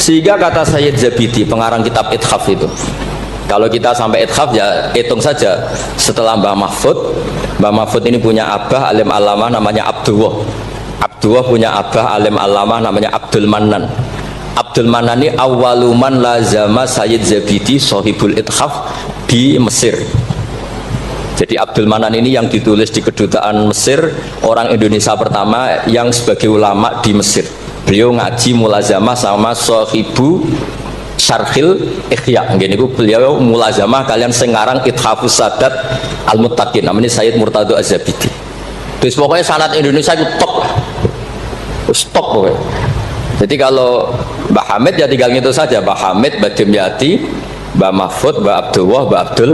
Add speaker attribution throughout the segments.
Speaker 1: Sehingga kata Sayyid Zabidi, pengarang kitab Ithaf itu, kalau kita sampai Ithaf ya hitung saja setelah Mbah Mahfud ini punya abah alim alama namanya Abdullah punya abah alim alama namanya Abdul Mannan ini awaluman lazama Sayyid Zabidi sohibul Ithaf di Mesir. Jadi Abdul Mannan ini yang ditulis di kedutaan Mesir, orang Indonesia pertama yang sebagai ulama di Mesir. Beliau ngaji mulazamah sama sohibu Syarhil Ikhya. Gini beliau mulazamah kalian sengarang Ithafus Sadat Al-Muttaqin, namanya Sayyid Murtado Az-Zabidi. Terus pokoknya sanad Indonesia itu top pokoknya. Jadi kalau Mbah Hamid ya tinggal itu saja, Mbah Hamid, Mbah Dimyati, Mbah Mahfud, Mbah Abdullah, Mbah Abdul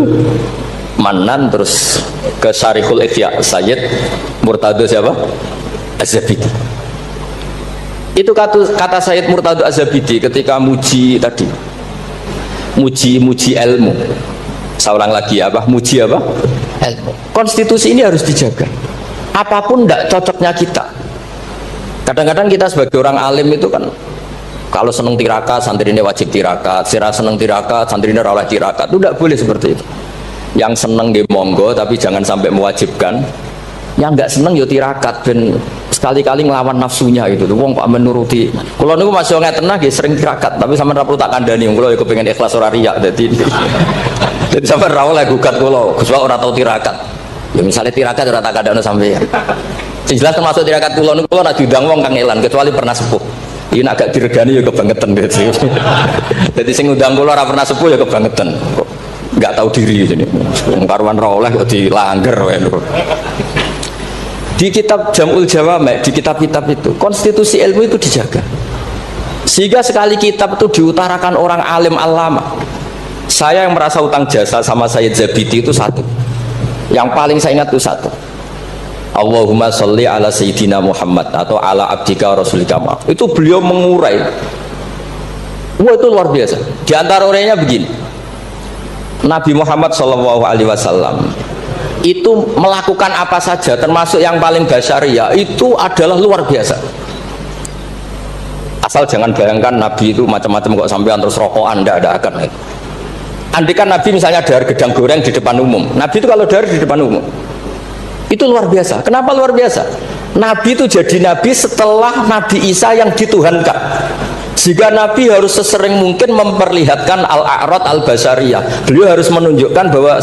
Speaker 1: Manan, terus ke Syarihul Ikhya Sayyid Murtado siapa? Az-Zabidi. Itu kata Sayyid Murtado Az-Zabidi ketika muji tadi, muji ilmu. Seorang lagi apa? Muji apa? Ilmu. Konstitusi ini harus dijaga. Apapun tidak cocoknya kita. Kadang-kadang kita sebagai orang alim itu kan, kalau seneng tirakat, santri ini wajib tirakat. Sira seneng tirakat, santri ini rawlah tirakat. Itu tidak boleh seperti itu. Yang seneng di monggo, tapi jangan sampai mewajibkan. Yang nggak seneng yo tirakat, ben sekali-kali ngelawan nafsunya itu. Wong kok menuruti. Kalau niku masih ngeten nggih sering tirakat, tapi sampean ra perlu tak kandhani. Kula yo kepengin ikhlas ora riya dadi. Jadi sampean ra oleh gugat kula, Gus ora tau tirakat. Ya misalnya tirakat ora tak kandhani sampean. Sing jelas termasuk tirakat kula niku kula ora diundang wong kang elan kecuali pernah sepuh. Ini agak diregani ya kebangetan gitu. Jadi sing ngundang kula ora pernah sepuh ya kebangetan. Kok enggak tahu diri ini. Wong karuan ra oleh kok dilanggar wae. Di kitab Jam'ul Jawami', di kitab-kitab itu konstitusi ilmu itu dijaga, sehingga sekali kitab itu diutarakan orang alim alama. Saya yang merasa utang jasa sama Sayyid Zabidi itu satu, yang paling saya ingat itu satu, Allahumma sholli ala Sayyidina Muhammad atau ala abdika rasulika. Itu beliau mengurai, wah itu luar biasa. Di antara urainya begini, Nabi Muhammad SAW itu melakukan apa saja termasuk yang paling basyariah itu adalah luar biasa. Asal jangan bayangkan Nabi itu macam-macam kok sampean terus rokokan, ada akan. Andikan Nabi misalnya dahar gedang goreng di depan umum, Nabi itu kalau dahar di depan umum itu luar biasa. Kenapa luar biasa? Nabi itu jadi Nabi setelah Nabi Isa yang dituhankan, jika Nabi harus sesering mungkin memperlihatkan al-a'rad al-basyariyah. Beliau harus menunjukkan bahwa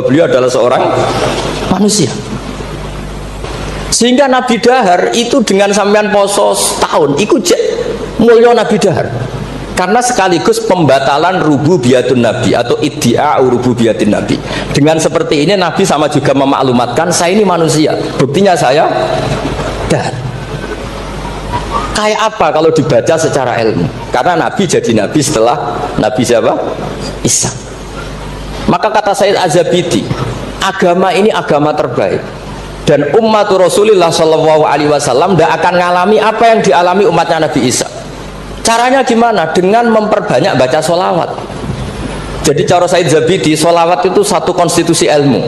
Speaker 1: beliau adalah seorang manusia. Sehingga Nabi dahar itu dengan sampean poso setahun ikut mulia Nabi dahar. Karena sekaligus pembatalan rububiyatun Nabi atau iddia rububiyatin Nabi. Dengan seperti ini Nabi sama juga memaklumatkan saya ini manusia. Buktinya saya dahar. Kayak apa kalau dibaca secara ilmu? Karena Nabi jadi Nabi setelah Nabi siapa? Isa. Maka kata Sayyid Az-Zabidi, agama ini agama terbaik, dan umat Rasulullah SAW tidak akan mengalami apa yang dialami umatnya Nabi Isa. Caranya gimana? Dengan memperbanyak baca sholawat. Jadi cara Sayyid Zabidi, sholawat itu satu konstitusi ilmu.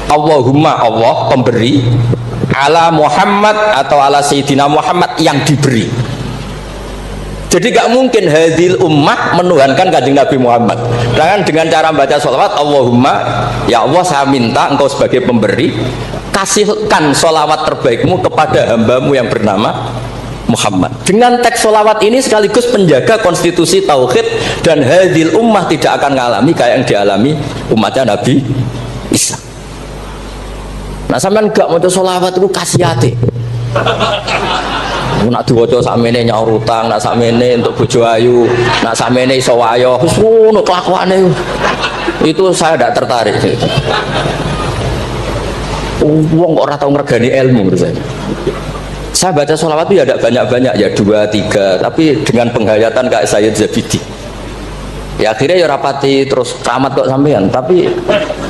Speaker 1: Allahumma, Allah pemberi, ala Muhammad atau ala Sayyidina Muhammad yang diberi. Jadi gak mungkin hadil ummah menuhankan kanjeng Nabi Muhammad. Dengan cara baca sholawat, Allahumma, ya Allah saya minta engkau sebagai pemberi, kasihkan sholawat terbaikmu kepada hambamu yang bernama Muhammad. Dengan teks sholawat ini sekaligus penjaga konstitusi tauhid, dan hadil ummah tidak akan mengalami kayak yang dialami umatnya Nabi Isa. Nah sampean gak mau sholawat itu kasih hati. Nak diwaca sakmene nyaur utang, nak sakmene untuk bojo ayu, nak sakmene iso wayo, wis ngono kelakuane. Itu saya tidak tertarik. Wong kok ora tau ngregani ilmu menurut saya. Saya baca sholawat itu ya tidak banyak-banyak, ya 2-3, tapi dengan penghayatan kayak Sayyid Zabidi. Ya akhirnya ya rapati terus keramat kok sampean, tapi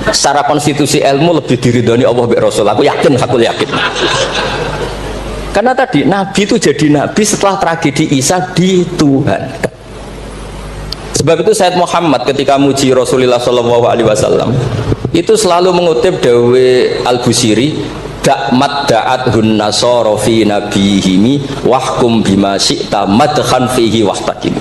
Speaker 1: secara konstitusi ilmu lebih diridhoni Allah bi Rasul. Aku yakin. Karena tadi Nabi itu jadi Nabi setelah tragedi Isa dituhankan. Sebab itu Sayyid Muhammad ketika muji Rasulullah SAW itu selalu mengutip dawe Al-Busiri, da'mat da'athun nasara fi nabihimi wahkum bima syi'ta madkhan fihi wastaqim.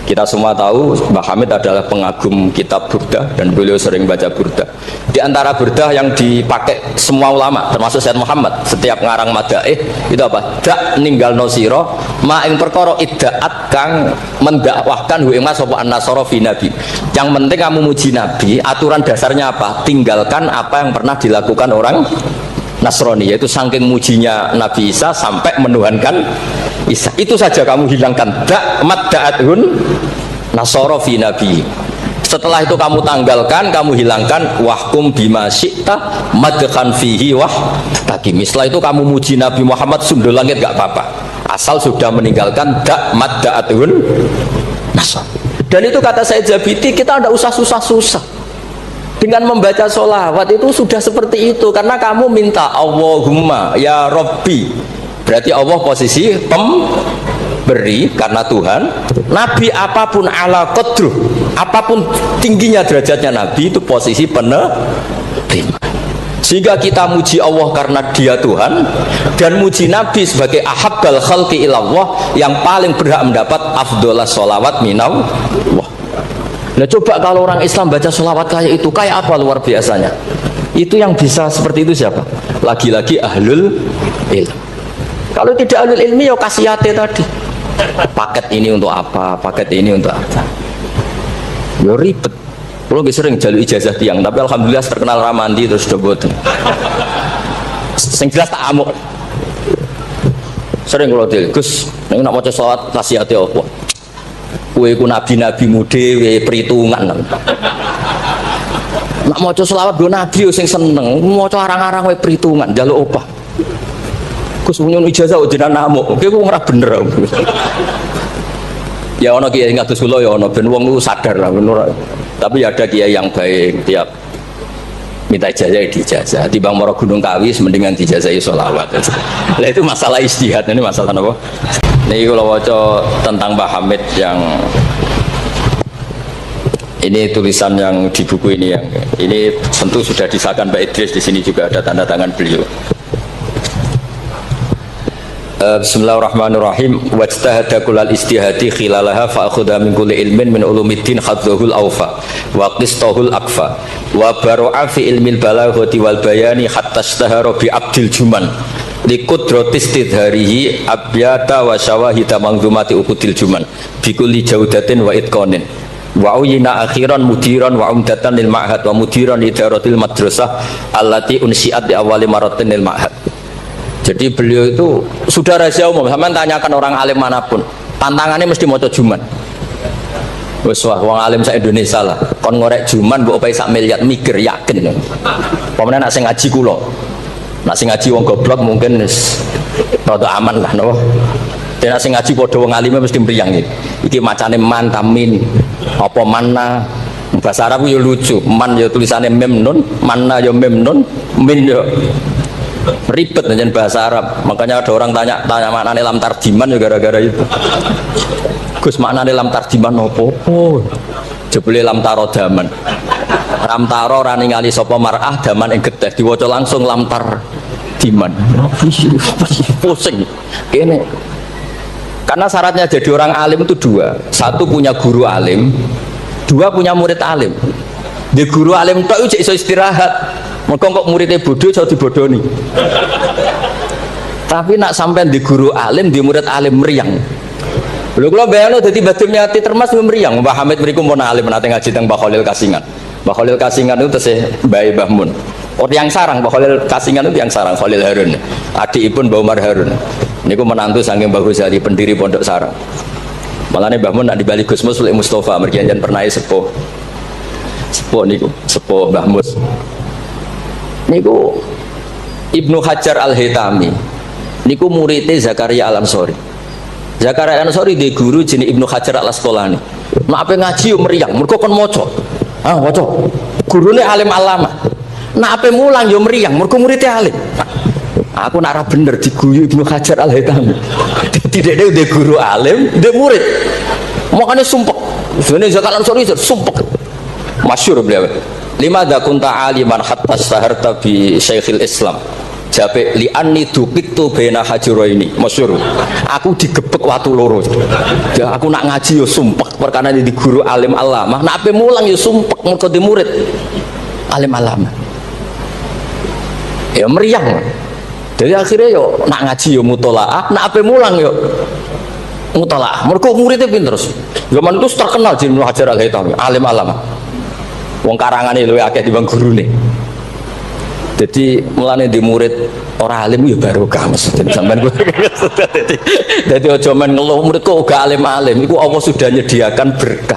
Speaker 1: Kita semua tahu Mbah Hamid adalah pengagum kitab Burdah dan beliau sering baca Burdah. Di antara Burdah yang dipakai semua ulama termasuk Syed Muhammad setiap ngarang madaih itu apa? Dak ninggal nosiro ma ing perkara iddaat kang mendakwahkan hu ing mas sapa an-nasara fi nabi. Yang penting kamu muji nabi, aturan dasarnya apa? Tinggalkan apa yang pernah dilakukan orang Nasrani, yaitu saking mujinya Nabi Isa sampai menuhankan Isa. Itu saja kamu hilangkan. Da'mat da'athun nasara fi nabi. Setelah itu kamu tanggalkan, kamu hilangkan wahkum bima syi'ta madkhan fihi wastaqim. Setelah itu kamu muji Nabi Muhammad sundul langit gak apa-apa. Asal sudah meninggalkan da'mat da'athun nasara. Dan itu kata Said Zabidi, kita tidak usah susah-susah. Dengan membaca sholawat itu sudah seperti itu, karena kamu minta Allahumma ya Rabbi, berarti Allah posisi pemberi karena Tuhan. Nabi apapun ala qadruh, apapun tingginya derajatnya Nabi itu posisi penerima. Sehingga kita muji Allah karena dia Tuhan, dan muji Nabi sebagai ahabbal khalqi ilallah, yang paling berhak mendapat afdholas sholawat minallah. Nah coba kalau orang Islam baca sholawat kayak itu, kayak apa luar biasanya. Itu yang bisa seperti itu siapa? Lagi-lagi ahlul ilm. Kalau tidak ahlul ilmi ya kasihate tadi. Paket ini untuk apa? Paket ini untuk apa? Ya ribet. Kalau sering jalur ijazah tiang, tapi alhamdulillah terkenal ramandi terus udah boten. Sing jelas tak amuk. Sering kalau dia, Gus, nek nak maca sholawat kasihate apa? Kowe ku nabi-nabi dhewe perhitungan. Nak maca selawat go nabi yo sing seneng, maca arang-arang kowe perhitungan, njaluk opah. Gus nyun ijazah jenengan namuk. Kowe ku ora bener. Ya ana kiai ngatus kula ya ana ben wong lu sadar lah bener. Tapi ada kiai yang baik, tiap minta ijazah dijazah. Timbang mara Gunung Kawi mendingan dijazahi selawat. Lah itu masalah ijtihad, ini masalah apa? Ini kalau waca tentang Mbah Hamid yang ini tulisan yang di buku ini, yang ini tentu sudah disahkan Mbak Idris, di sini juga ada tanda tangan beliau. Bismillahirrahmanirrahim. Wajtahada kullal istihadi khilalaha fa akhudha min kulli ilmin min ulumiddin khadzuhul awfa wa qistahul akfa wa baru'a fi ilmil balaghati wal bayani hatta ishtahara bi abdil juman liqudratis tidharihi abyata wa syawahida mangzumati ukudil juman bikulli jaudatin wa itqanin wa uyina akhiran mudiran wa umdatan lil ma'had wa mudiran idaratil madrasah allati unsiat di awali maratin lil ma'had. Jadi beliau itu sudah rahasia umum, sampean tanyakan orang alim manapun, tantangannya mesti maca juman. Wes wah wong alim sak Indonesia lah kon ngorek juman mbok opae sak miliar mikir yakin. Pamane nek sing ngaji kula, nek sing ngaji wong goblok mungkin wis rada aman lah napa. Nek sing ngaji padha wong alime mesti mriyang iki. Iki macane mantamin apa manna. Bahasa Arab yo lucu, man yo tulisannya mem nun, manna yo mem nun, min yo ribet dengan bahasa Arab. Makanya ada orang tanya maknane lam tarjiman ya gara-gara itu. Gus maknane lam tarjiman opo? Oh, jebule lam taro daman. Lam taro ora ningali sapa mar'ah daman ing getih diwaca langsung lam tarjiman. Pusing. Kene. Karena syaratnya jadi orang alim itu dua. Satu punya guru alim, dua punya murid alim. Di guru alim tok iso istirahat. Mereka kok muridnya bodoh jauh dibodoni. Tapi nak sampai di guru alim, di murid alim meriang. Lho kula bayangno dadi Badim Yati Termas meriang. Mbah Hamid mriku mun alim nate ngaji teng Mbah Khalil Kasingan. Mbah Khalil Kasingan itu tesih Mbah Mbah Mun. Orang yang sarang Mbah Khalil Kasingan itu yang sarang Khalil Harun. Adikipun Mbah Umar Harun. Niku menantu saking Mbah Ghazali pendiri Pondok Sarang. Malane Mbah Mun nak dibali Gus Mus Mustafa mergi anjen pernah sepuh. Sepuh niku, sepuh Mbah Mus. Niku Ibnu Hajar Al-Haytami niku muridnya Zakaria Al-Ansori. Zakaria Al-Ansori di guru jenis Ibnu Hajar Al-Asqalani. Nek ape ngaji yo meriang, mergo kon maca. Ah, maca. Gurune alim alama. Nek ape mulang yo meriang, mergo muridnya alim. Aku nak ora bener diguyu Ibnu Hajar Al-Haytami. Tidak ada guru alim, dia murid. Makanya sumpek. Dene Zakaria Al-Ansori sumpek. Masyhur beliau. Lima dakunta aliman hatta saharta bi Syekhil Islam Jape li anni duqitu baina hajuraini masyhur. Aku digebek watu loro. Ya aku nak ngaji yo sumpek perkara di guru alim alamah. Nak ape mulang yo sumpek mergo di murid alim alamah. Ya meriang. Jadi akhirnya yo nak ngaji yo mutolaah, nak ape mulang yo mutolaah. Mergo muridnya pinter terus. Zaman itu terkenal Ibnu Hajar Al-Haytami, alim alamah. Wong karangane luwih akeh timbang gurune. Jadi mulane di murid orang alim ya barokah mesti sampean. Jadi aja men ngeluh murid kok gak alim-alim, iku Allah sudah nyediakan berkah.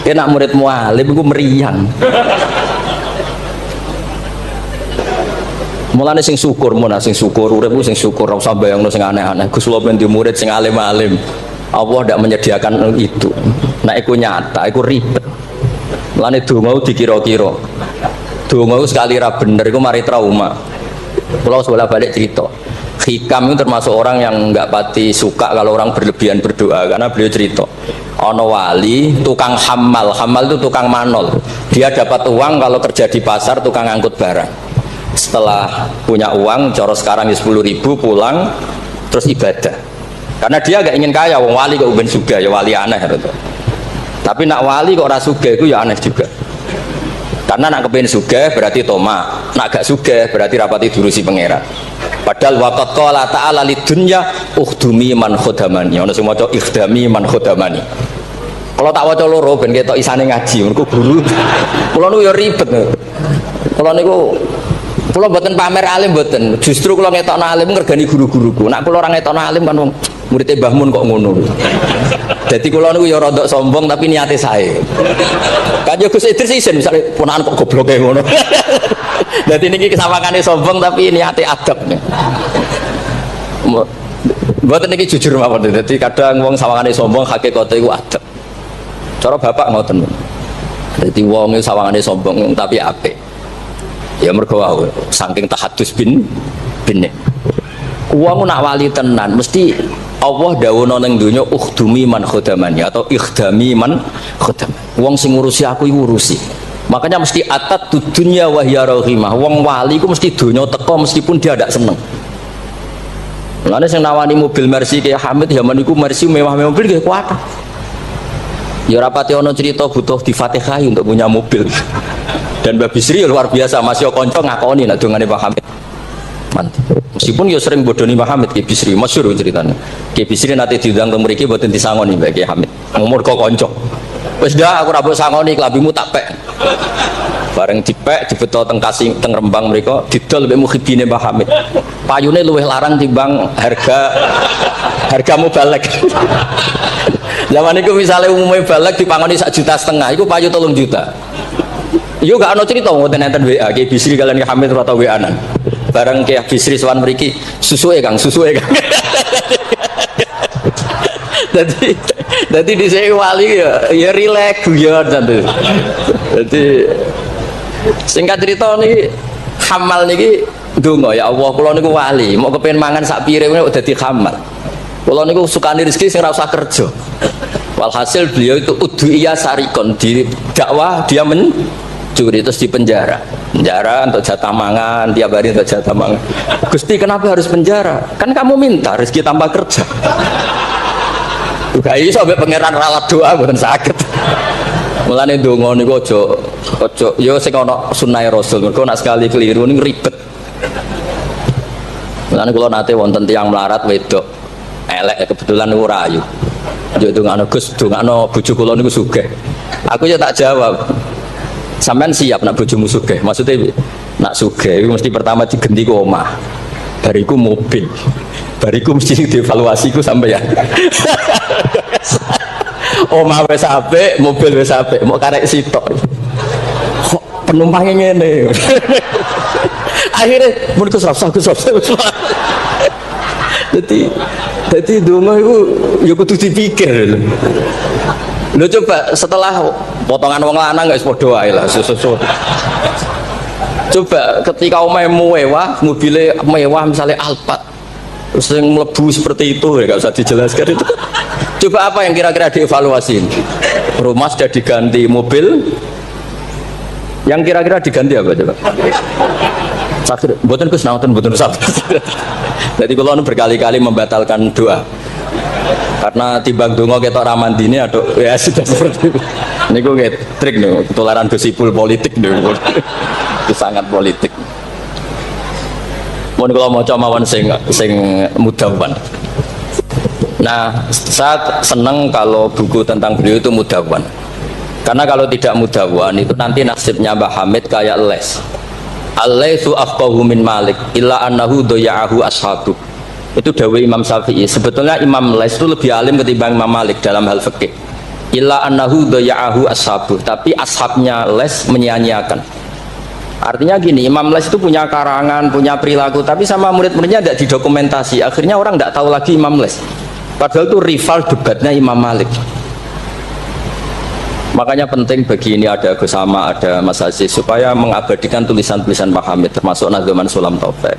Speaker 1: Enak muridmu alim iku meriang. Mulane sing syukur sing syukur urip sing syukur ora usah bayangno sing aneh-aneh. Gus kula ben di murid sing alim-alim. Allah tidak menyediakan itu. Nah iku nyata, iku ribet. Mulane donga dikira-kira. Donga sekali ra bener iku mari trauma. Kalau sebelah balik cerita, Hikam itu termasuk orang yang nggak pati suka kalau orang berlebihan berdoa karena beliau cerita, ono wali tukang hamal itu tukang manol. Dia dapat uang kalau kerja di pasar tukang angkut barang. Setelah punya uang, coro sekarang 10.000 pulang terus ibadah. Karena dia gak ingin kaya, wong wali kok uben juga ya wali aneh gitu. Tapi nak wali kok ora sugih itu ya aneh juga. Karena nak kepengen sugih berarti toma, nak gak sugih berarti rapati durusi pangeran. Padahal waqat qala ta'ala lidunya ukhdumi man khodamani. Ono sing maca ikhdami man khodamani. Kalau tak waca loro ben ketok isane ngaji, mergo guru. Kula niku ya ribet. Kula mboten pamer alim mboten. Justru kula ngetokno alim ngergani guru-guruku. Nak kula ora ngetokno alim kan wong muridé Mbah Mun kok ngono. Jadi kula niku ya rada sombong tapi niate sae. Kanjeng Gus Idris isin misale ponakan kok gobloke ngono. Dadi niki kesawangane sombong tapi niate adab. Mboten niki jujur mawon. Dadi kadang wong sawangane sombong hakikate iku adab. Cara bapak ngoten. Dadi wong sawangane sombong tapi apik. Ya mergo wae saking tahadus bin. Wong nak wali tenan mesti Allah dawono ning donya ukhdumi man khodamani atau ikhdami man khodam. Wong sing ngurusi aku iku urusi. Makanya mesti atat dunya wa hiya rahimah. Wong wali iku mesti donya teko meskipun dia ndak seneng. Mulane sing nawani mobil Mercy kayak Hamid zaman iku Mercy mewah-mewah mobil nggih kuat. Ya rapati ono cerita butuh difatihai untuk punya mobil. Dan Mbak Bisri luar biasa, masih konco ngakoni nak dongane Pak Hamid. Mantap. Meskipun ya sering bodoni Pak Hamid Ki Bisri, masyhur ceritanya. Ki Bisri nanti diundang ke mriki mboten disangoni Mbak Ki Hamid. Umur kok konco. Wis dah aku ra mbok sangoni klambimu tak pek. Bareng dipek dibeto teng Kasing teng Rembang mriko didol mbek mukhibine Pak Hamid. Payune luwih larang timbang harga mubalek. Zaman itu misalnya umumnya balek dipangoni 1,5 juta, itu payu 3 juta. Yo gak ada cerita ngoten enten WA Ki Bisri kalian Ki Hamid atau WA-an. Bareng Ki Bisri sowan mriki susuke Kang. Dadi dhisik wali ya rileks guyon santu. Dadi singkat cerita niki hamal niki ndonga ya Allah kula niku wali, mau kepengin mangan sak piring kok dadi hamal. Kula niku sukani rezeki sing ora usah kerja. Walhasil beliau itu udhuiyah sarikon di dakwah dia mencuri terus di penjara untuk jatah mangan tiap hari untuk jatah mangan. Gusti kenapa harus penjara? Kan kamu minta rezeki tanpa kerja. Juga ini sampai pangeran ralat doa bukan sakit. Mulane donga niku aja ya sing ana sunah Rasul. Mergo nek sekali keliru niku ribet. Mulane kula nate wonten tiyang melarat wedok elek kebetulan niku rayu. Yo dongakno Gus, dongakno bojo kula niku sugih. Aku ya tak jawab. Sampean siap nak bojomu sugih? Maksudnya nak sugih mesti pertama digenti ku omah. Bariku mobil. Bariku mesti dievaluasi ku sampean. Omah wis apik, mobil wis apik, mau karek sitok. Kok penumpangnya ngene. Akhirnya mun Gus Rafsa. Jadi donga itu ya kudu dipikir. Lho coba setelah potongan wong lanang guys padha wae lah susu. Coba ketika omahe mewah, mobilnya mewah misalnya Alphard. Terus yang mlebu seperti itu ya enggak usah dijelaskan itu. Coba apa yang kira-kira dievaluasi? Rumah sudah diganti, mobil yang kira-kira diganti apa coba? Sakit, mboten Gus naoten mboten usah. Jadi kalau berkali-kali membatalkan doa. Karena timbang donga ketok ra mandine aduh ya sudah seperti itu. Niku nggih trik niku, ketularan gosipul politik niku. Itu sangat politik. Mun kula maca mawon sing mudawwan. Nah, saya senang kalau buku tentang beliau itu mudawwan. Karena kalau tidak mudawwan itu nanti nasibnya Mbah Hamid kayak les. Al-laitsu afqahu min Malik illa annahu daya'ahu ashabu. Itu dawuh Imam Syafi'i. Sebetulnya Imam Les itu lebih alim ketimbang Imam Malik dalam hal fikih. Illa annahu daya'ahu ashabu, tapi ashabnya Les menyia-nyiakan. Artinya gini, Imam Les itu punya karangan, punya perilaku, tapi sama murid-muridnya tidak didokumentasi. Akhirnya orang tidak tahu lagi Imam Les. Padahal itu rival debatnya Imam Malik. Makanya penting bagi ini ada Gus Sama, ada Mas Aziz supaya mengabadikan tulisan-tulisan Pak Hamid termasuk Nadzuman Sulam Taufik.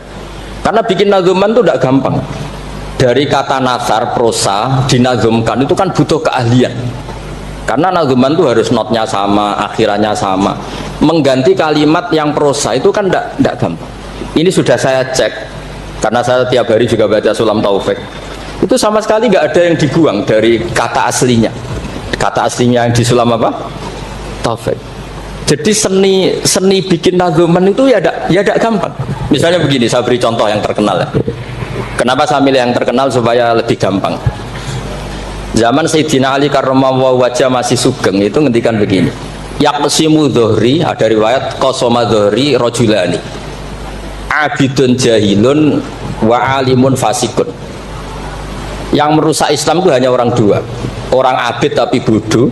Speaker 1: Karena bikin nadzuman itu tidak gampang. Dari kata nasar, prosa, dinazumkan itu kan butuh keahlian. Karena nadzuman itu harus notnya sama, akhirannya sama. Mengganti kalimat yang prosa itu kan tidak gampang. Ini sudah saya cek, karena saya tiap hari juga baca Sulam Taufik. Itu sama sekali nggak ada yang dibuang dari kata aslinya. Kata aslinya yang di Sulam apa? Taufik. Jadi seni bikin nadzuman itu ya tidak gampang. Misalnya begini, saya beri contoh yang terkenal ya. Kenapa saya milih yang terkenal supaya lebih gampang. Zaman Sayyidina Ali karramallahu wajah masih sugeng itu ngendikan begini. Yaqsimu dhuhri, ada riwayat qasama dhuhri rajulani. Abidun jahilun wa alimun fasikun. Yang merusak Islam itu hanya orang dua. Orang abid tapi bodoh,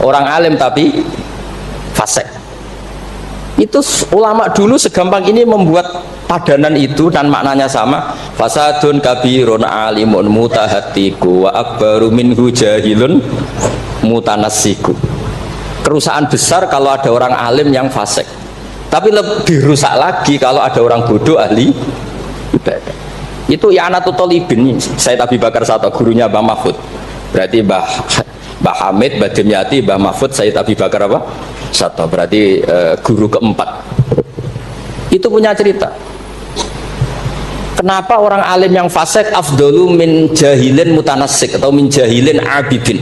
Speaker 1: orang alim tapi fasik. Itu ulama dulu segampang ini membuat padanan itu dan maknanya sama. Fasadun kabirun alimun mutahatiku wa akbaru minhu jahilun mutanassiku. Kerusakan besar kalau ada orang alim yang fasik, tapi lebih rusak lagi kalau ada orang bodoh ahli ibadah. Itu I'anatul Thalibin, Said Abi Bakar Sato, gurunya Mbah Mahfud. Berarti Mbah Hamid, Mbah Dimyati, Mbah Mahfud, Said Abi Bakar apa? Sato, berarti guru keempat. Itu punya cerita. Kenapa orang alim yang fasik afdalu min jahilin mutanassik atau min jahilin abidin?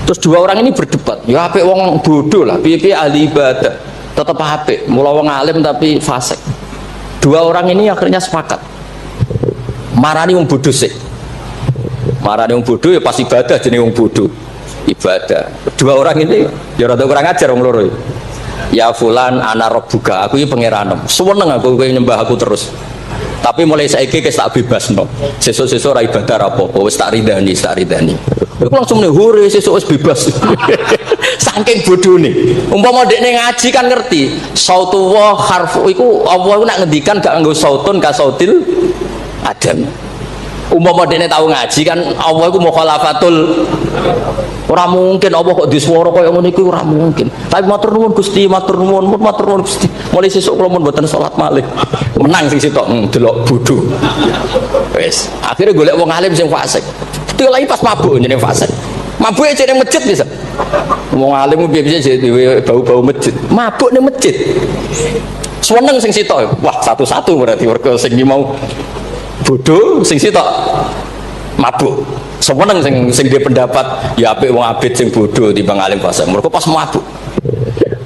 Speaker 1: Terus dua orang ini berdebat. Ya apik wong bodoh lah, piye ahli ibadah, tetap apik. Mula wong alim tapi fasik. Dua orang ini akhirnya sepakat. Marani wong bodoh sih. Marani wong bodoh ya pasti ibadah jenenge wong bodoh. Ibadah. Dua orang ini ya rada kurang ajar wong loro. Ya fulan ana rabbuka, aku iki pangeranmu. Seneng aku kowe nyembah aku terus. Tapi mulai saiki wis tak bebasno. Sesuk-sesuk ora ibadah apa-apa, wis tak ridani, tak ridani. Iku langsung muni hore sesuk wis bebas. Saking bodone. Umpama dekne ngaji kan ngerti, sautu wa harfu iku Allah nak ngendikan gak nganggo sautun ka sautil adam. Umpama dekne tahu ngaji kan Allah iku mukhalafatul. Ora mungkin Allah kok diswara kaya ngono iku ora mungkin. Tapi matur nuwun Gusti, matur nuwun Gusti. Mulai sesuk kula mun mboten salat malih. Menang sing sitok delok bodho. Wis, akhire golek wong alim sing fasik. Betul lagi pas mabuk jenenge fasik. Mabuke cek ning masjid bisa. Wong alim piye-piye dhewe bau-bau masjid. Mabuk ning masjid. Seneng sing sitok. Wah, satu-satu berarti mergo sing mau bodho, sing sitok mabuk. Seneng sing dia pendapat ya apik wong abid sing bodoh timbang alim fasik. Mergo pas mabuk.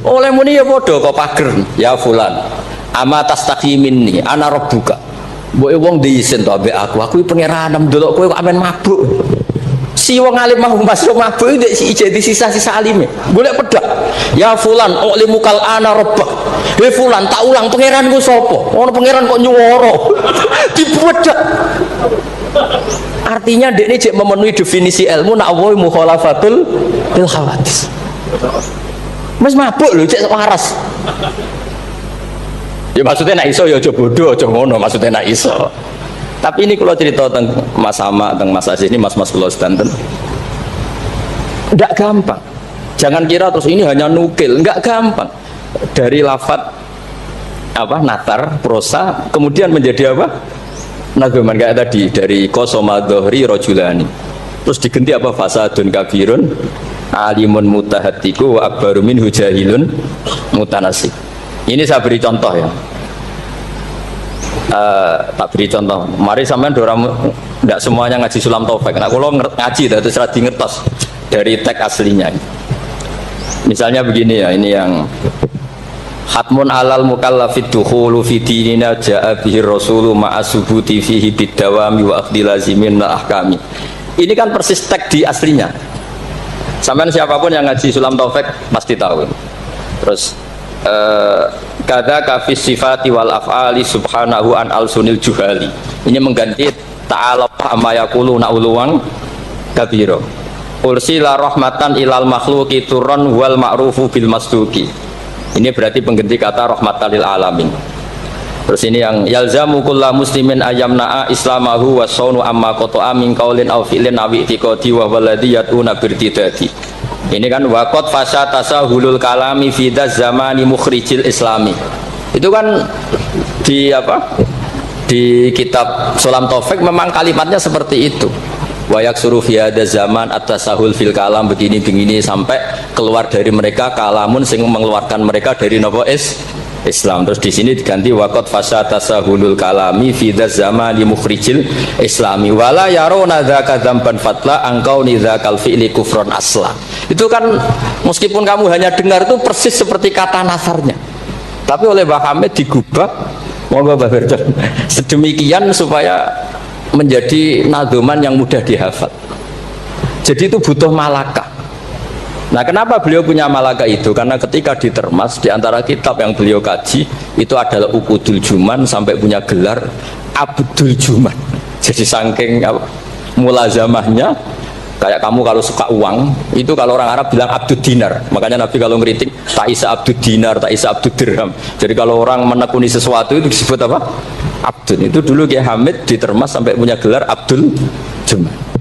Speaker 1: Oleh muni ya padha kok pager. Ya fulan. Ama tastaqi minni ana rabbuka. Mbok wong diisin to ambek aku iki pangeran ndelok kowe kok amen mabuk. Si wong alim mah masuk mabuk iki jadi sisa-sisa alime. Golek pedak. Ya fulan ulimukal ana rabbak. He fulan tak ulang pangeranku sapa? Ono pangeran kok nyuwara. Dibedak. Artinya dekne cek memenuhi definisi ilmu nak wa mukhalafatul bil hawadis. Mas mabuk lho cek waras. Ya maksudnya nak iso ya aja bodoh aja ngono maksudnya nak iso. Tapi ini kalau cerita tentang Mas Sama, tentang Mas Aziz ini mas-mas kula sedanten. Enggak gampang. Jangan kira terus ini hanya nukil, enggak gampang. Dari lafadz apa natar prosa kemudian menjadi apa? Nadzuman kayak tadi dari qasama dhuhri rajulani. Terus diganti apa fasadun kabirun alimun mutahatiku wa akbaru minhu jahilun mutanassik. Ini saya beri contoh ya. Tak beri contoh. Mari sampean dorang tidak semuanya ngaji Sulam Taufik. Nah, kalau ngaji terus radi ngertos dari teks aslinya. Misalnya begini ya, ini yang hatmun alal mukallafid dukhulu fi dinina ja'a bihi rasulu ma'asubuti fihi bidawami wa akhdhi lazimin ahkami. Ini kan persis teks di aslinya. Sampean siapapun yang ngaji Sulam Taufik pasti tahu. Terus kada kafis sifati wal af'ali subhanahu an al-sunil juhali. Ini mengganti ta'ala amma yaquluna uluwan kabira. Ursila rahmatan ilal makhluqi turran wal ma'rufu bil masduqi. Ini berarti pengganti kata rahmatan lil alamin. Terus ini yang yalzamu kullu muslimin ayyamna'a islamahu wa saunu amma qata'a min qaulin aw fi'lin aw i'tiqadi wa walladhi yad'una birtidati. Ini kan waqat fasha tasahulul kalami fi zamani mukhrijil islami. Itu kan di apa? Di kitab Sulam Taufik memang kalimatnya seperti itu. Wa yaksuru fi hadza zaman at-tasahul fil kalam begini-begini sampai keluar dari mereka kalamun sing mengeluarkan mereka dari nopo Islam. Terus di sini diganti waqat fasha tasahulul kalami fi zamani mukhrijil islami wala yaruna dzaka dzamban fatla angkau nidzakal fi'li kufron asla. Itu kan meskipun kamu hanya dengar itu persis seperti kata nasarnya, tapi oleh Mbah Hamid digubah monggo Mbah Berton sedemikian supaya menjadi nadoman yang mudah dihafal. Jadi itu butuh malakah. Nah, kenapa beliau punya malakah itu? Karena ketika ditermas di antara kitab yang beliau kaji itu adalah Uqudul Juman sampai punya gelar Abdul Juman. Jadi saking mulazamahnya, kayak kamu kalau suka uang itu kalau orang Arab bilang Abdul Dinar. Makanya Nabi kalau ngeritik tak isa Abdul Dinar, tak isa Abdul Dirham. Jadi kalau orang menekuni sesuatu itu disebut apa? Abdul. Itu dulu Kiai Hamid ditermas sampai punya gelar Abdul Juman.